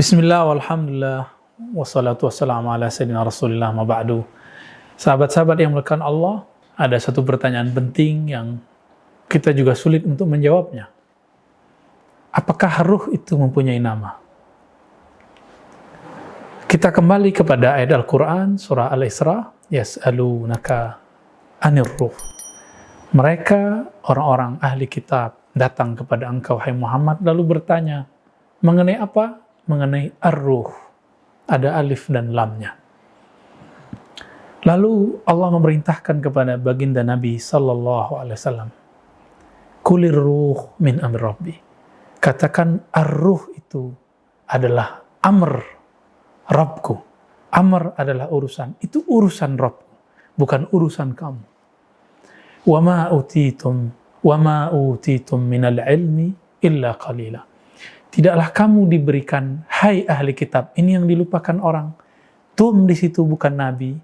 Bismillah, walhamdulillah, wassalatu wassalamu ala sayyidina rasulillah, ma ba'du. Sahabat-sahabat yang melakukan Allah, ada satu pertanyaan penting yang kita juga sulit untuk menjawabnya. Apakah ruh itu mempunyai nama? Kita kembali kepada ayat Al-Quran, surah Al-Isra, yas'alunaka anir ruh. Mereka, orang-orang ahli kitab, datang kepada engkau, hai Muhammad, lalu bertanya, mengenai apa? Mengenai ar-ruh. Ada alif dan lamnya. Lalu Allah memerintahkan kepada baginda Nabi sallallahu alaihi wasallam, kulir ruh min amr rabbi. Katakan ar-ruh itu adalah amr Rabbku. Amr adalah urusan. Itu urusan Rabbku, bukan urusan kamu. Wa ma utitum minal ilmi illa qalila. Tidaklah kamu diberikan, hai ahli kitab, ini yang dilupakan orang. Tum di situ bukan nabi,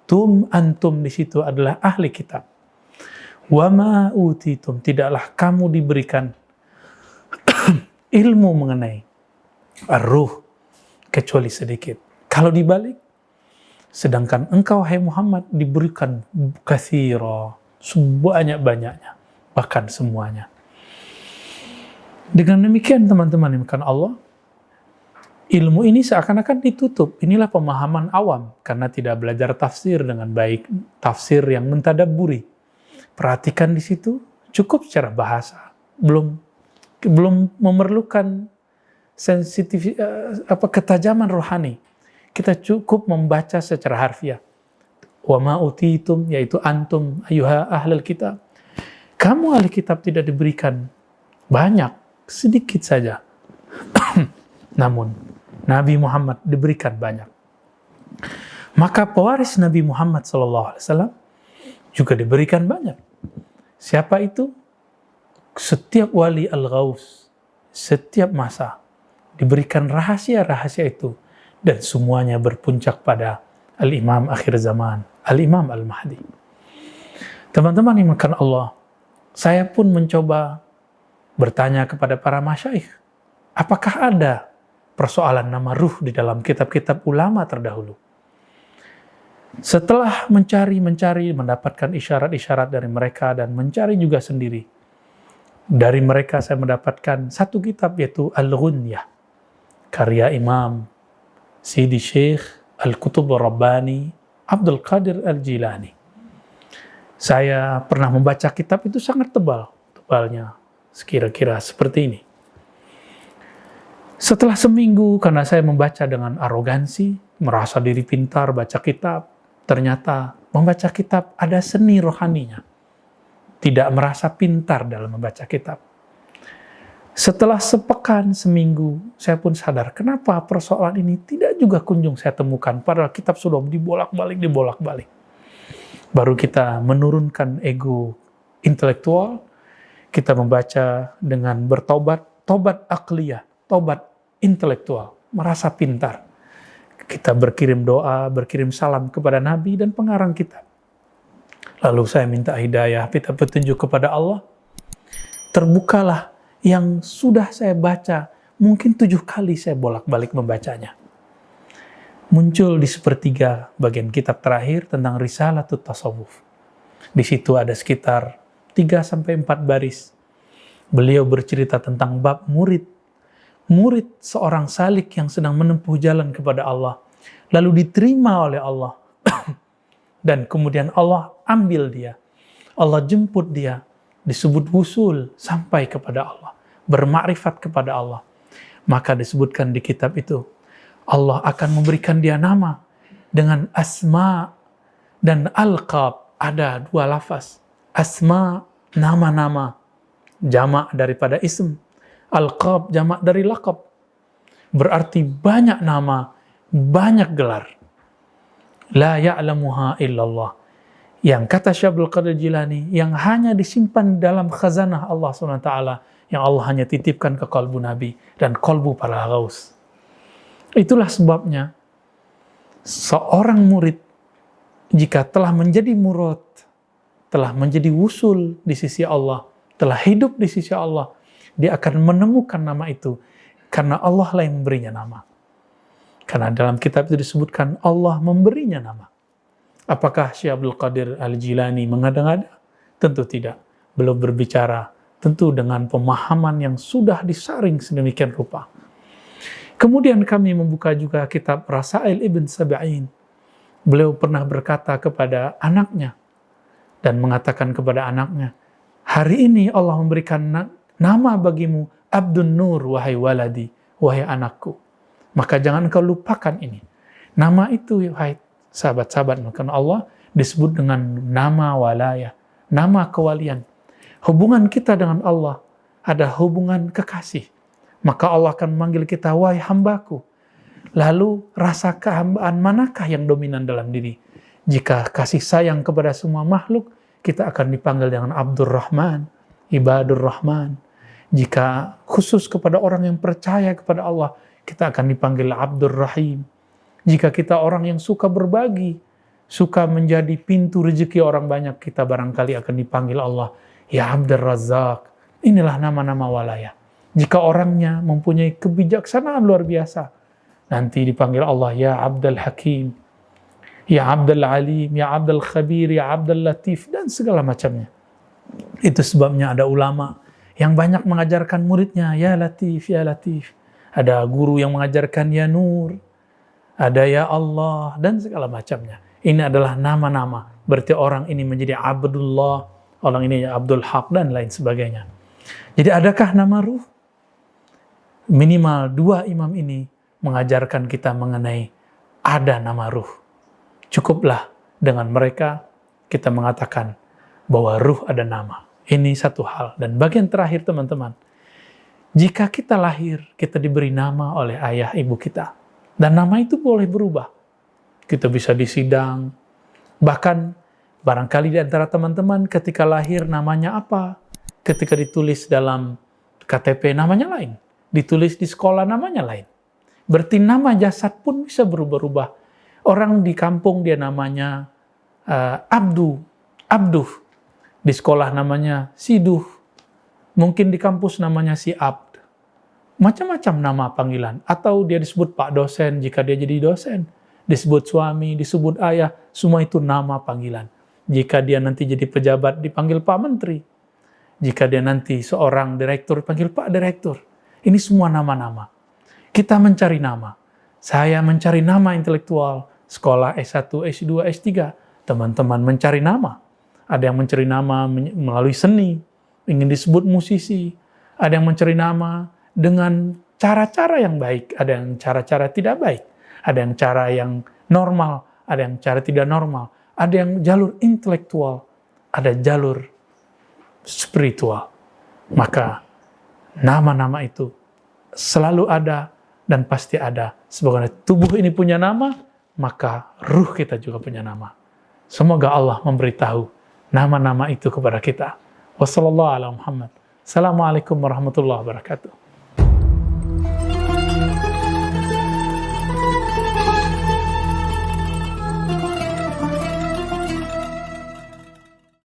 tum antum di situ adalah ahli kitab. Wa ma utitum, tidaklah kamu diberikan ilmu mengenai ar-ruh kecuali sedikit. Kalau dibalik, sedangkan engkau hai Muhammad diberikan katsira, sebanyak-banyaknya, bahkan semuanya. Dengan demikian teman-teman dimakan Allah, ilmu ini seakan-akan ditutup. Inilah pemahaman awam karena tidak belajar tafsir dengan baik, tafsir yang mentadabburi. Perhatikan di situ cukup secara bahasa, belum memerlukan ketajaman rohani. Kita cukup membaca secara harfiah. Wa ma utitum, yaitu antum ayyuha ahlul kitab. Kamu ahli kitab tidak diberikan banyak, sedikit saja. Namun Nabi Muhammad diberikan banyak. Maka pewaris Nabi Muhammad SAW juga diberikan banyak. Siapa itu? Setiap wali al-ghaus, setiap masa diberikan rahasia-rahasia itu, dan semuanya berpuncak pada al-imam akhir zaman, al-imam al-mahdi. Teman-teman yang dimuliakan Allah, saya pun mencoba bertanya kepada para masyaikh, apakah ada persoalan nama ruh di dalam kitab-kitab ulama terdahulu? Setelah mencari, mendapatkan isyarat-isyarat dari mereka dan mencari juga sendiri, dari mereka saya mendapatkan satu kitab yaitu Al-Ghunyah, karya Imam Sidi Syekh Al-Qutub Rabbani Abdul Qadir Al-Jilani. Saya pernah membaca kitab itu sangat tebalnya sekira-kira seperti ini. Setelah seminggu, karena saya membaca dengan arogansi, merasa diri pintar baca kitab, ternyata membaca kitab ada seni rohaninya. Tidak merasa pintar dalam membaca kitab. Setelah sepekan, seminggu, saya pun sadar kenapa persoalan ini tidak juga kunjung saya temukan, padahal kitab sudah dibolak-balik. Baru kita menurunkan ego intelektual, kita membaca dengan bertobat, tobat akliyah, tobat intelektual, merasa pintar. Kita berkirim doa, berkirim salam kepada Nabi dan pengarang kitab. Lalu saya minta hidayah, minta petunjuk kepada Allah. Terbukalah yang sudah saya baca, mungkin 7 kali saya bolak-balik membacanya. Muncul di sepertiga bagian kitab terakhir tentang Risalatut Tasawuf. Di situ ada sekitar 3-4 baris. Beliau bercerita tentang bab murid seorang salik yang sedang menempuh jalan kepada Allah, lalu diterima oleh Allah, dan kemudian Allah ambil dia, Allah jemput dia, disebut wusul, sampai kepada Allah, bermakrifat kepada Allah. Maka disebutkan di kitab itu, Allah akan memberikan dia nama dengan asma dan alqab. Ada 2 lafaz. Asma, nama-nama, jamak daripada ism. Alqab, jamak dari laqab. Berarti banyak nama, banyak gelar. La ya'lamuha illallah. Yang kata Syekh Abdul Qadir Jilani, yang hanya disimpan dalam khazanah Allah SWT, yang Allah hanya titipkan ke kalbu Nabi dan kalbu para ghaus. Itulah sebabnya seorang murid jika telah menjadi murad, telah menjadi wusul di sisi Allah, telah hidup di sisi Allah, dia akan menemukan nama itu karena Allah lah yang memberinya nama. Karena dalam kitab itu disebutkan Allah memberinya nama. Apakah Syekh Abdul Qadir Al-Jilani mengada-ngada? Tentu tidak. Belum berbicara tentu dengan pemahaman yang sudah disaring sedemikian rupa. Kemudian kami membuka juga kitab Rasail Ibn Sab'in. Beliau pernah berkata kepada anaknya dan mengatakan kepada anaknya, hari ini Allah memberikan nama bagimu Abdun Nur, wahai waladi, wahai anakku. Maka jangan kau lupakan ini. Nama itu, wahai sahabat-sahabat, maka Allah disebut dengan nama walayah, nama kewalian. Hubungan kita dengan Allah ada hubungan kekasih. Maka Allah akan memanggil kita, wahai hambaku. Lalu rasa kehambaan manakah yang dominan dalam diri? Jika kasih sayang kepada semua makhluk, kita akan dipanggil dengan Abdur Rahman, Ibadur Rahman. Jika khusus kepada orang yang percaya kepada Allah, kita akan dipanggil Abdur Rahim. Jika kita orang yang suka berbagi, suka menjadi pintu rezeki orang banyak, kita barangkali akan dipanggil Allah, Ya Abdur Razzaq. Inilah nama-nama walayah. Jika orangnya mempunyai kebijaksanaan luar biasa, nanti dipanggil Allah, Ya Abdul Hakim, Ya Abdul Alim, Ya Abdul Khabir, Ya Abdul Latif, dan segala macamnya. Itu sebabnya ada ulama yang banyak mengajarkan muridnya, Ya Latif, Ya Latif. Ada guru yang mengajarkan Ya Nur, ada Ya Allah, dan segala macamnya. Ini adalah nama-nama. Berarti orang ini menjadi Abdullah, orang ini Abdul Haq, dan lain sebagainya. Jadi adakah nama ruh? Minimal dua imam ini mengajarkan kita mengenai ada nama ruh. Cukuplah dengan mereka kita mengatakan bahwa ruh ada nama. Ini satu hal. Dan bagian terakhir teman-teman, jika kita lahir, kita diberi nama oleh ayah ibu kita. Dan nama itu boleh berubah. Kita bisa disidang. Bahkan barangkali di antara teman-teman ketika lahir namanya apa, ketika ditulis dalam KTP namanya lain, ditulis di sekolah namanya lain. Berarti nama jasad pun bisa berubah-ubah. Orang di kampung dia namanya Abduh. Di sekolah namanya Siduh. Mungkin di kampus namanya si Abd. Macam-macam nama panggilan. Atau dia disebut Pak Dosen jika dia jadi dosen. Disebut suami, disebut ayah. Semua itu nama panggilan. Jika dia nanti jadi pejabat dipanggil Pak Menteri. Jika dia nanti seorang direktur dipanggil Pak Direktur. Ini semua nama-nama. Kita mencari nama. Saya mencari nama intelektual. Sekolah S1, S2, S3. Teman-teman mencari nama. Ada yang mencari nama melalui seni. Ingin disebut musisi. Ada yang mencari nama dengan cara-cara yang baik. Ada yang cara-cara tidak baik. Ada yang cara yang normal. Ada yang cara tidak normal. Ada yang jalur intelektual. Ada jalur spiritual. Maka nama-nama itu selalu ada dan pasti ada. Sebagaimana tubuh ini punya nama, maka ruh kita juga punya nama. Semoga Allah memberitahu nama-nama itu kepada kita. Wassalamualaikum warahmatullahi wabarakatuh.